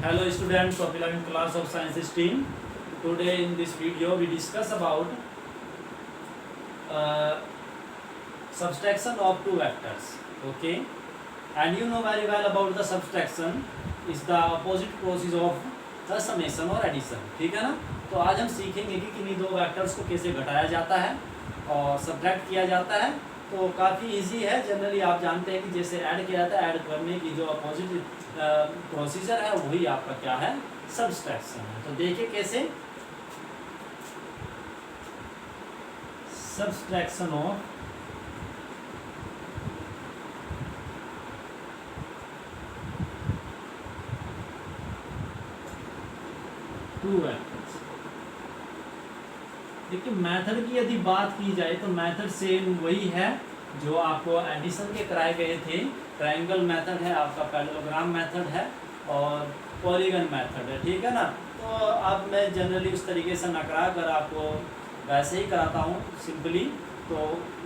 Hello students of 11th class of science stream. Today in this video we discuss about subtraction of two vectors. Okay, and you know very well about the subtraction is the opposite process of the summation or addition. ठीक है ना। तो आज हम सीखेंगे कि किन्हीं दो वेक्टर्स को कैसे घटाया जाता है और सब्ट्रैक्ट किया जाता है। तो काफ़ी इजी है। जनरली आप जानते हैं कि जैसे ऐड किया जाता है, ऐड करने की जो अपोजिट प्रोसीजर है वही आपका क्या है, सब्सट्रैक्शन है। तो देखिए कैसे सब्सट्रैक्शन ऑफ टू वेक्टर्स। देखिए मेथड की यदि बात की जाए तो मेथड सेम वही है जो आपको एडिशन के कराए गए थे। ट्रायंगल मेथड है आपका, पैरेललोग्राम मेथड है और पॉलीगन मेथड है। ठीक है ना। तो अब मैं जनरली उस तरीके से ना करा कर आपको वैसे ही कराता हूँ सिंपली। तो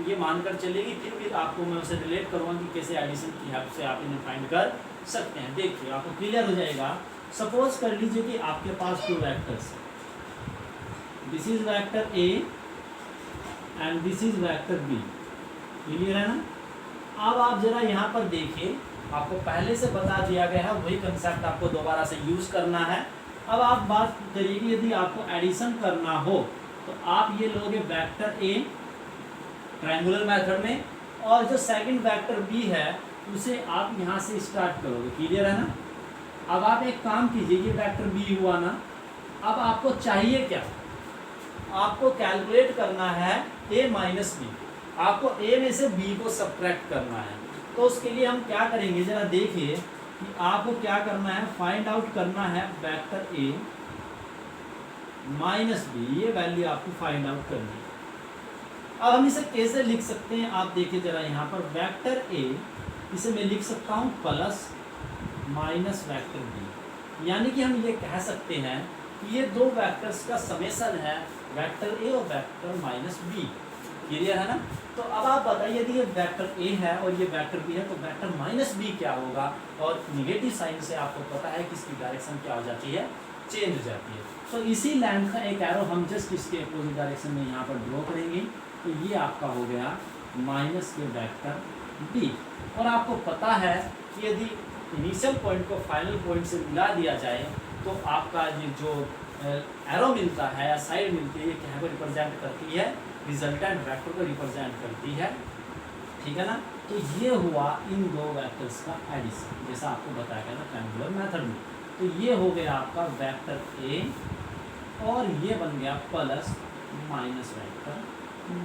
ये मानकर चलिए फिर भी आपको मैं उसे रिलेट करूँगा कि कैसे एडिशन की हेल्प से आप इन्हें फाइंड कर सकते हैं। देखिए आपको क्लियर हो जाएगा। सपोज कर लीजिए कि आपके पास टू वेक्टर्स है। This is vector A and this is vector B. Clear है ना। अब आप जरा यहाँ पर देखिए, आपको पहले से बता दिया गया है, वही कंसेप्ट आपको दोबारा से यूज करना है। अब आप बात करिए कि यदि आपको एडिशन करना हो तो आप ये लोगे वेक्टर ए ट्रायंगुलर मेथड में, और जो सेकंड वेक्टर बी है उसे आप यहाँ से स्टार्ट करोगे। क्लियर है ना। अब आप एक काम कीजिए, ये वेक्टर बी हुआ ना। अब आपको चाहिए क्या, आपको कैलकुलेट करना है a माइनस बी। आपको a में से b को सब्ट्रैक्ट करना है। तो उसके लिए हम क्या करेंगे, जरा देखिए कि आपको क्या करना है, फाइंड आउट करना है वेक्टर a माइनस बी। ये वैल्यू आपको फाइंड आउट करनी है। अब हम इसे कैसे लिख सकते हैं, आप देखिए जरा यहाँ पर वेक्टर a, इसे मैं लिख सकता हूँ प्लस माइनस वेक्टर बी। यानी कि हम ये कह सकते हैं कि ये दो वेक्टर्स का समेशन है, वेक्टर ए और वेक्टर माइनस बी। क्लियर है ना। तो अब आप बताइए यदि ये वेक्टर ए है और ये वेक्टर बी है तो वेक्टर माइनस बी क्या होगा। और निगेटिव साइन से आपको पता है कि इसकी डायरेक्शन क्या हो जाती है, चेंज हो जाती है। तो इसी लेंथ का एक एरो हम जस्ट इसके अपोजिट डायरेक्शन में यहाँ पर ड्रॉ करेंगे। तो ये आपका हो गया माइनस के वेक्टर बी। और आपको पता है कि यदि इनिशियल पॉइंट को फाइनल पॉइंट से मिला दिया जाए तो आपका ये जो एरो मिलता है या साइड मिलती है, ये क्या को रिप्रेजेंट करती है, रिजल्टेंट वेक्टर को रिप्रेजेंट करती है। ठीक है ना। तो ये हुआ इन दो वेक्टर्स का एडिशन, जैसा आपको बताया गया था ट्रायंगुलर मेथड में। तो ये हो गया आपका वेक्टर ए और ये बन गया प्लस माइनस वेक्टर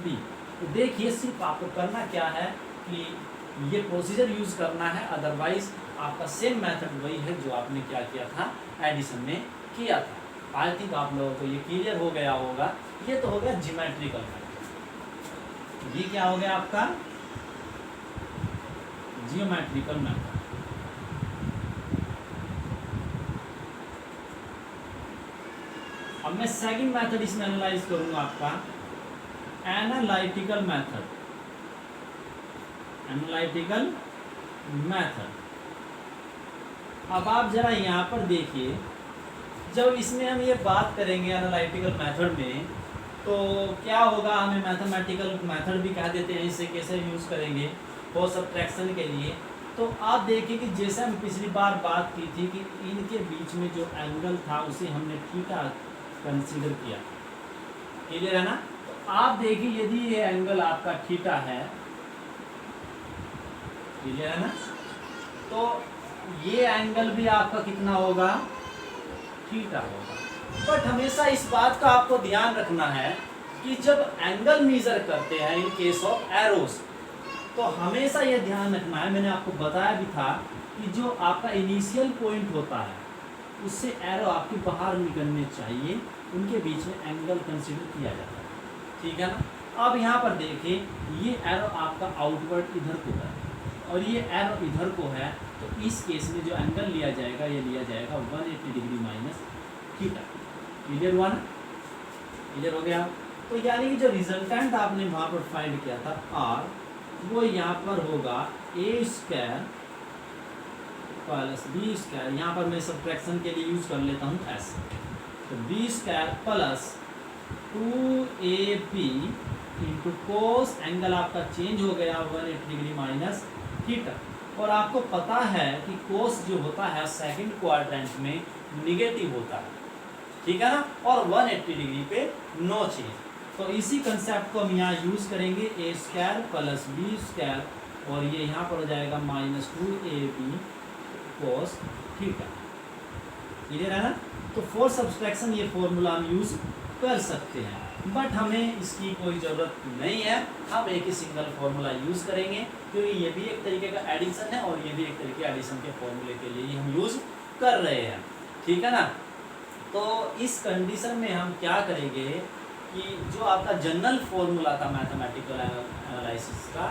बी। तो देखिए सिर्फ आपको करना क्या है कि ये प्रोसीजर यूज करना है, अदरवाइज आपका सेम मेथड वही है जो आपने क्या किया था, एडिशन में किया था। आई थिंक आप लोगों को ये क्लियर हो गया होगा। ये तो हो गया ज्योमेट्रिकल मेथड। ये क्या हो गया आपका, जियोमेट्रिकल मेथड। अब मैं सेकंड मेथड इसमें एनालाइज करूंगा, आपका एनालिटिकल मेथड। Analytical method. अब आप जरा यहाँ पर देखिए, जब इसमें हम ये बात करेंगे एनालिटिकल मेथड में तो क्या होगा, हमें मैथमेटिकल मेथड भी कह देते हैं। इसे कैसे यूज़ करेंगे फॉर सब्ट्रैक्शन के लिए। तो आप देखिए कि जैसे हम पिछली बार बात की थी कि इनके बीच में जो एंगल था उसे हमने थीटा कंसीडर किया। क्लियर है ना। तो आप देखिए यदि ये एंगल आपका थीटा है, क्लियर है ना, तो ये एंगल भी आपका कितना होगा, थीटा होगा। बट हमेशा इस बात का आपको ध्यान रखना है कि जब एंगल मेजर करते हैं इन केस ऑफ एरोस, तो हमेशा ये ध्यान रखना है, मैंने आपको बताया भी था कि जो आपका इनिशियल पॉइंट होता है उससे एरो आपकी बाहर निकलने चाहिए, उनके बीच में एंगल कंसीडर किया जाता है। ठीक है ना। अब यहाँ पर देखिए ये एरो आपका आउटवर्ड इधर को है और ये एरो इधर को है। तो इस केस में जो एंगल लिया जाएगा, ये लिया जाएगा 180 डिग्री माइनस थीटा। क्लियर हुआ ना। क्लियर हो गया। तो यानी कि जो रिजल्टेंट आपने वहाँ पर फाइंड किया था आर, वो यहाँ पर होगा ए स्क्वायर प्लस बी स्क्वायर, यहाँ पर मैं सब्ट्रैक्शन के लिए यूज कर लेता हूँ एस, तो B square plus 2ab into cos, angle आपका चेंज हो गया 180 डिग्री माइनस थीटा। और आपको पता है कि कोस जो होता है सेकंड क्वाड्रेंट में निगेटिव होता है, ठीक है ना, और 180 डिग्री पे नो चेंज। तो इसी कंसेप्ट को हम यहाँ यूज करेंगे, ए स्क्वायर प्लस बी स्क्वायर, और ये यहाँ पर हो जाएगा minus 2ab cos theta. Clear है ना। तो फॉर सब्सट्रैक्शन ये फॉर्मूला हम यूज कर सकते हैं, बट हमें इसकी कोई ज़रूरत नहीं है। हम एक ही सिंगल फॉर्मूला यूज़ करेंगे, क्योंकि ये भी एक तरीके का एडिशन है और ये भी एक तरीके एडिशन के फॉर्मूले के लिए ही हम यूज़ कर रहे हैं, ठीक है ना। तो इस कंडीशन में हम क्या करेंगे कि जो आपका जनरल फॉर्मूला था मैथमेटिकल एनालिसिस का,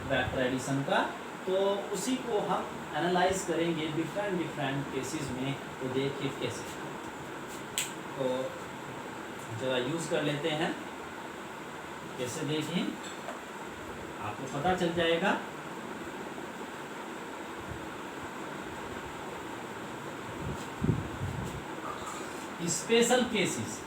वेक्टर एडिशन का, तो उसी को हम एनालाइज करेंगे डिफरेंट केसेस में। तो देखिए कैसे, तो जरा यूज़ कर लेते हैं, कैसे देखिए आपको पता चल जाएगा। स्पेशल केसेस,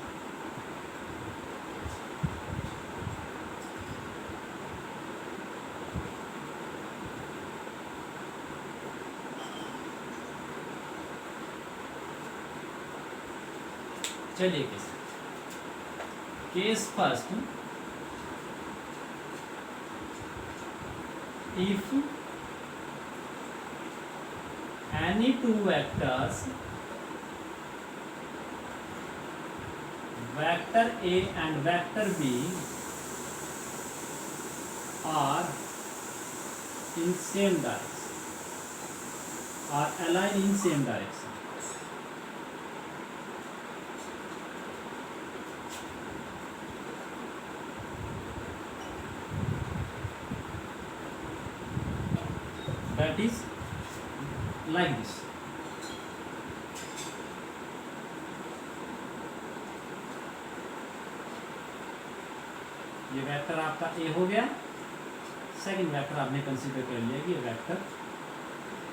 चलिए case first, if any two vectors, vector A and vector B, are in same direction, are aligned in same direction, that is like this। ये वेक्टर आपका ए हो गया, सेकंड वेक्टर आपने कंसीडर कर लिया कि ये वेक्टर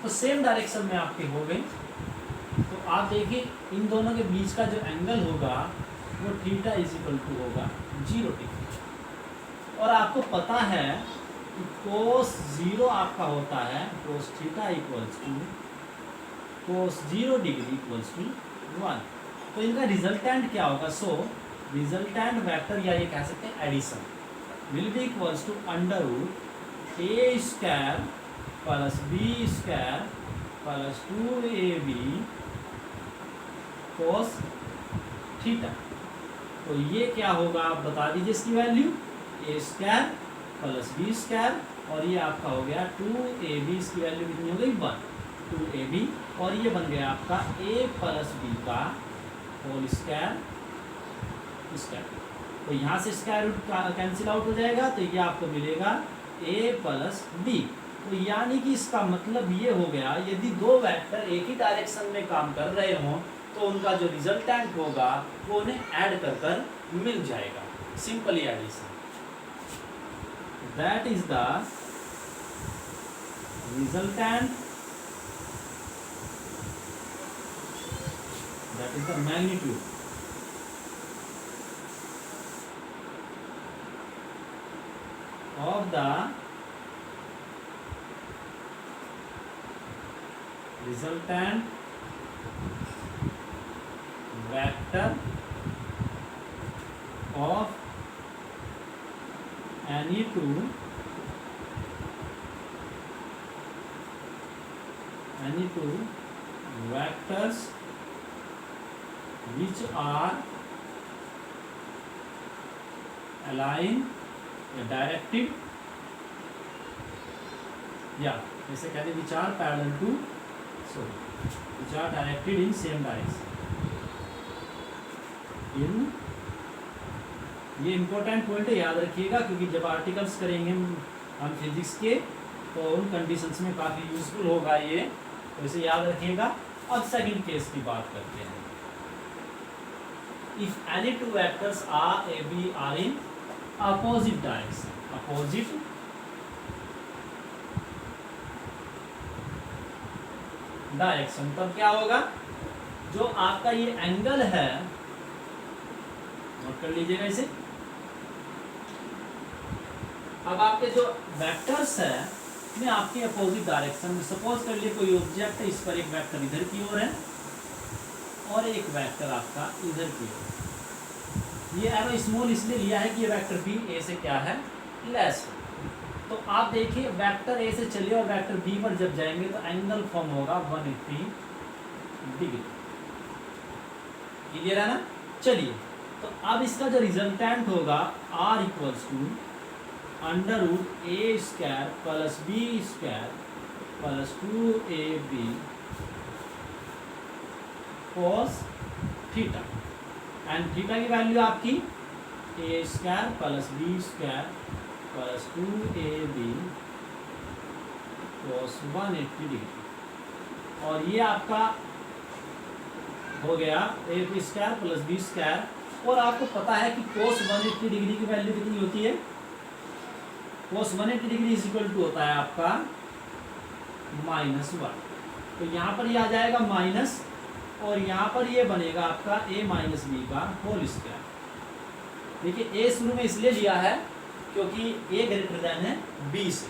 तो सेम डायरेक्शन में आपके हो गए। तो आप देखिए इन दोनों के बीच का जो एंगल होगा वो थीटा इज इक्वल टू होगा 0 डिग्री। और आपको पता है कि कोस 0 आपका होता है cos theta equals to cos 0 degree equals to 1। तो इनका रिजल्टेंट क्या होगा? सो रिजल्टेंट वेक्टर, या ये कह सकते हैं addition, will be equals to under root A square plus B square plus 2ab cos theta. तो ये क्या होगा आप बता दीजिए इसकी value, A square plus B square, और ये आपका हो गया 2ab, इसकी वैल्यू कितनी हो गई 1, 2ab, और ये बन गया आपका a प्लस बी का होल स्क्वायर स्क्वायर। तो यहाँ से स्क्वायर रूट कैंसिल आउट हो जाएगा, तो ये आपको मिलेगा a प्लस बी। तो यानी कि इसका मतलब ये हो गया, यदि दो वेक्टर एक ही डायरेक्शन में काम कर रहे हों तो उनका जो रिजल्टेंट होगा वो उन्हें ऐड कर कर मिल जाएगा, simply addition. That is the resultant, that is the magnitude of the resultant vector of any two vectors which are aligned directed, या जैसे कहते हैं which are parallel to, sorry which are directed in same direction. इन ये important point है, याद रखिएगा, क्योंकि जब आर्टिकल्स करेंगे हम फिजिक्स के तो उन कंडीशंस में काफ़ी यूजफुल होगा ये, तो इसे याद रखिएगा। अब सेकंड केस की बात करते हैं। If any two vectors are A B are in opposite direction, opposite direction. तब क्या होगा, जो आपका ये एंगल है, नोट कर लीजिएगा इसे। अब आपके जो वेक्टर्स है में आपके अपोजिट डायरेक्शन में, सपोज कर लिए कोई ऑब्जेक्ट है, इस पर एक वेक्टर इधर की ओर है और एक वेक्टर आपका इधर की ओर। ये एरो स्मॉल इसलिए लिया है कि ये वेक्टर बी ए से क्या है, लेस है। तो आप देखिए वेक्टर ए से चलिए और वेक्टर बी पर जब जाएंगे तो एंगल फॉर्म होगा 180 डिग्री। क्लियर है ना। चलिए, तो अब इसका जो रिजल्टेंट होगा r equals to under root A square plus B square plus 2ab cos theta. And theta की वैल्यू आपकी a square plus B square plus 2ab cos 180 degree. और ये आपका हो गया a square plus B square. और आपको पता है कि cos 180 डिग्री की वैल्यू कितनी होती है, cos 180 degree is equal to होता है आपका -1। तो यहाँ पर ये आ जाएगा माइनस, और यहाँ पर ये बनेगा आपका a माइनस बी का होल स्क्वायर। देखिए a शुरू में इसलिए लिया है क्योंकि a ग्रेटर देन है b से,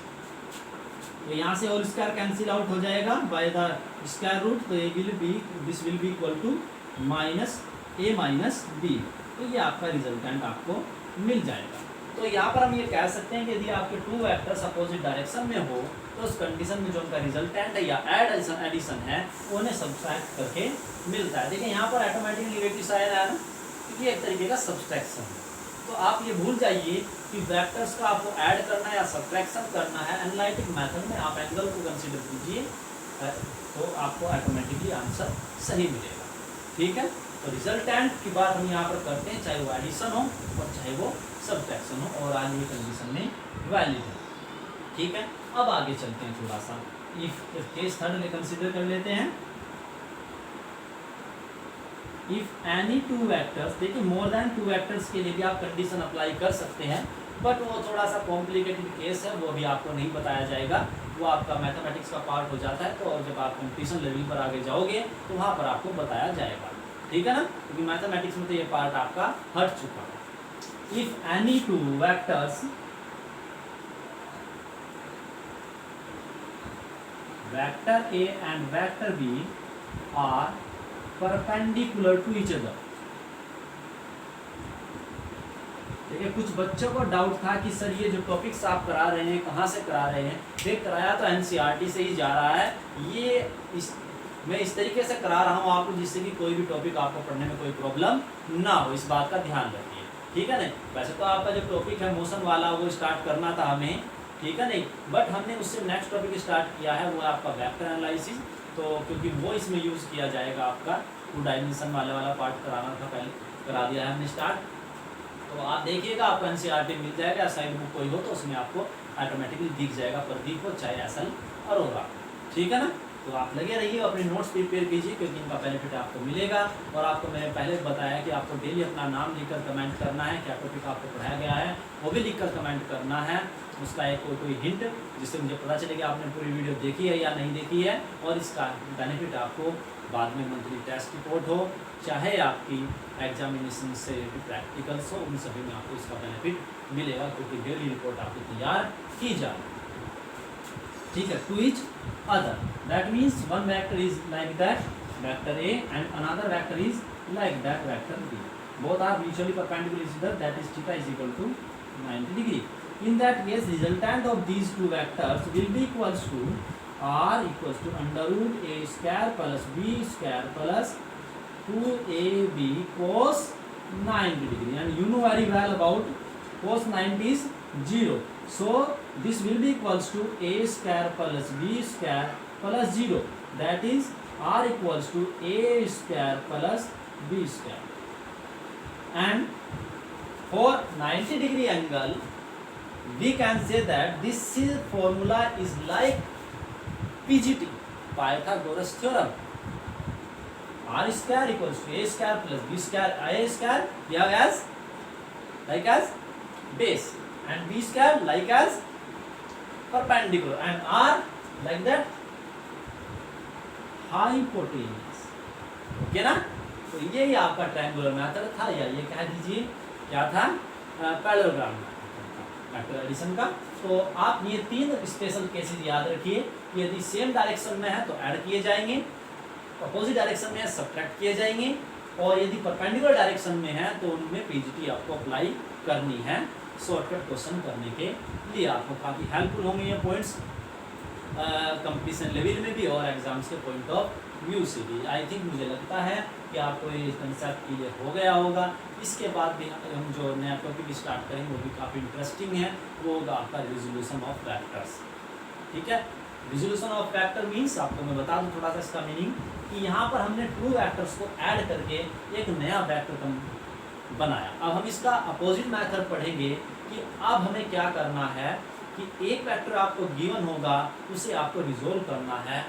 तो यहाँ से होल स्क्वायर कैंसिल आउट हो जाएगा बाय द स्क्वायर रूट। तो this will be equal to minus a minus b। तो ये आपका रिजल्टेंट आपको मिल जाएगा। तो यहाँ पर हम ये कह सकते हैं कि यदि आपके टू वेक्टर्स अपोजिट डायरेक्शन में हो तो उस कंडीशन में जो उनका रिजल्टेंट है या एडिशन है उन्हें सब्ट्रैक्ट करके मिलता है। देखिए यहाँ पर ऑटोमेटिक नेगेटिव साइन है ना, क्योंकि एक तरीके का सब्सट्रैक्शन है। तो आप ये भूल जाइए कि वेक्टर्स का आपको ऐड करना है या सब्ट्रैक्शन करना है। एनालिटिक मेथड में आप एंगल को कंसीडर कीजिए तो आपको ऑटोमेटिकली आंसर सही मिलेगा। ठीक है, तो रिजल्टेंट की बात हम यहाँ पर करते हैं, चाहे वो एडिशन हो और चाहे वो सब्ट्रैक्शन हो, और आज ये कंडीशन में वैलिड है। ठीक है, अब आगे चलते हैं थोड़ा सा। इफ केस थर्ड कंसीडर कर लेते हैं। इफ एनी टू वेक्टर्स, देखिए मोर देन टू वेक्टर्स के लिए भी आप कंडीशन अप्लाई कर सकते हैं, बट वो थोड़ा सा कॉम्प्लिकेटेड केस है, वो अभी आपको नहीं बताया जाएगा, वो आपका मैथमेटिक्स का पार्ट हो जाता है। तो जब आप कंपटीशन लेवल पर आगे जाओगे तो वहाँ पर आपको बताया जाएगा। ठीक है ना, क्योंकि मैथमेटिक्स में तो ये पार्ट आपका हट चुका है। If any two vectors, vector A and vector B are perpendicular to each other. देखिए कुछ बच्चों को डाउट था कि सर ये जो टॉपिक्स आप करा रहे हैं कहाँ से करा रहे हैं। देख, कराया तो एनसीईआरटी से ही जा रहा है। ये मैं इस तरीके से करा रहा हूँ आपको जिससे कि कोई भी टॉपिक आपको पढ़ने में कोई प्रॉब्लम ना हो, इस बात का ध्यान रखिए। ठीक है नहीं, वैसे तो आपका जो टॉपिक है मोशन वाला वो स्टार्ट करना था हमें, ठीक है नहीं, बट हमने उससे नेक्स्ट टॉपिक स्टार्ट किया है, वो आपका वेक्टर एनालिसिस। तो क्योंकि वो इसमें यूज़ किया जाएगा, आपका 2 डायमेंशन वाला पार्ट कराना था, पहले करा दिया है हमने स्टार्ट। तो आप देखिएगा आपको एनसीईआरटी मिल जाएगा, साइड बुक कोई हो तो उसमें आपको ऑटोमेटिकली दिख जाएगा, प्रदीप हो चाहे एसल अरोरा। ठीक है ना, तो आप लगे रहिए, अपने नोट्स प्रिपेयर कीजिए क्योंकि इनका बेनिफिट आपको मिलेगा। और आपको मैंने पहले बताया कि आपको डेली अपना नाम लिखकर कमेंट करना है, क्या टॉपिक आपको पढ़ाया गया है वो भी लिखकर कमेंट करना है। उसका एक कोई हिंट जिससे मुझे पता चलेगा आपने पूरी वीडियो देखी है या नहीं देखी है, और इसका बेनिफिट आपको बाद में मंथली टेस्ट रिपोर्ट हो चाहे आपकी एग्जामिनेशन से प्रैक्टिकल्स हो, उन सभी में आपको इसका बेनिफिट मिलेगा क्योंकि डेली रिपोर्ट आपको तैयार की जाए। ठीक है, to each other, that means one vector is like that vector A and another vector is like that vector B, both are mutually perpendicular each other, that is theta is equal to 90 degree. In that case, resultant of these two vectors will be equals to r equals to under root a square plus b square plus 2ab cos 90 degree, and you know very well about cos 90 is 0, so this will be equals to a square plus b square plus 0, that is r equals to a square plus b square. And for 90 degree angle we can say that this formula is like PGT, Pythagoras theorem. R square equals to a square plus b square, a square here as like as base, and b square like as perpendicular, and r like that hypotenuse, okay ना। तो यही आपका triangular method था, या ये कह दीजिए क्या था, पैरेललोग्राम वेक्टर एडिशन का। तो आप ये 3 स्पेशल केसेस याद रखिए। यदि सेम डायरेक्शन में है तो ऐड किए जाएंगे, अपोजिट डायरेक्शन में है सब्ट्रैक्ट किए जाएंगे, और यदि परपेंडिकुलर डायरेक्शन में है तो उनमें पीजीटी आपको अप्लाई करनी है शॉर्टकट क्वेश्चन करने के लिए। आपको काफ़ी हेल्पफुल होंगे ये पॉइंट्स कंपटीशन लेवल में भी और एग्जाम्स के पॉइंट ऑफ व्यू से भी। आई थिंक मुझे लगता है कि आपको ये कंसेप्ट क्लियर हो गया होगा। इसके बाद भी हम जो नया टॉपिक स्टार्ट करेंगे वो भी काफ़ी इंटरेस्टिंग है, वो होगा आपका रिजोल्यूशन ऑफ वेक्टर्स। ठीक है, रिजोल्यूशन ऑफ वेक्टर मीन्स आपको मैं बता दूं थोड़ा सा इसका मीनिंग, कि यहाँ पर हमने ट्रू वेक्टर्स को ऐड करके एक नया वेक्टर बनाया। अब हम इसका अपोजिट मेथड पढ़ेंगे कि अब हमें क्या करना है कि एक वेक्टर आपको गिवन होगा, उसे आपको रिजोल्व करना है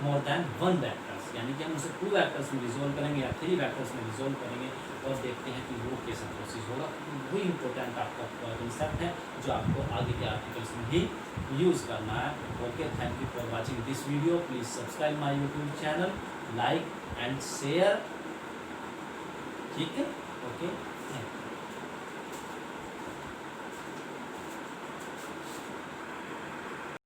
मोर देन 1 वेक्टर्स, यानी कि हम उसे 2 वेक्टर्स में रिजोल्व करेंगे या 3 वेक्टर्स में रिजोल्व करेंगे, और देखते हैं कि वो कैसा प्रोसेस होगा। वही इंपॉर्टेंट आपका कंसेप्ट है जो आपको आगे के आर्टिकल्स में भी यूज़ करना है। Okay, thank you for watching this video. Please subscribe my YouTube channel, like and share. ठीक है, ओके।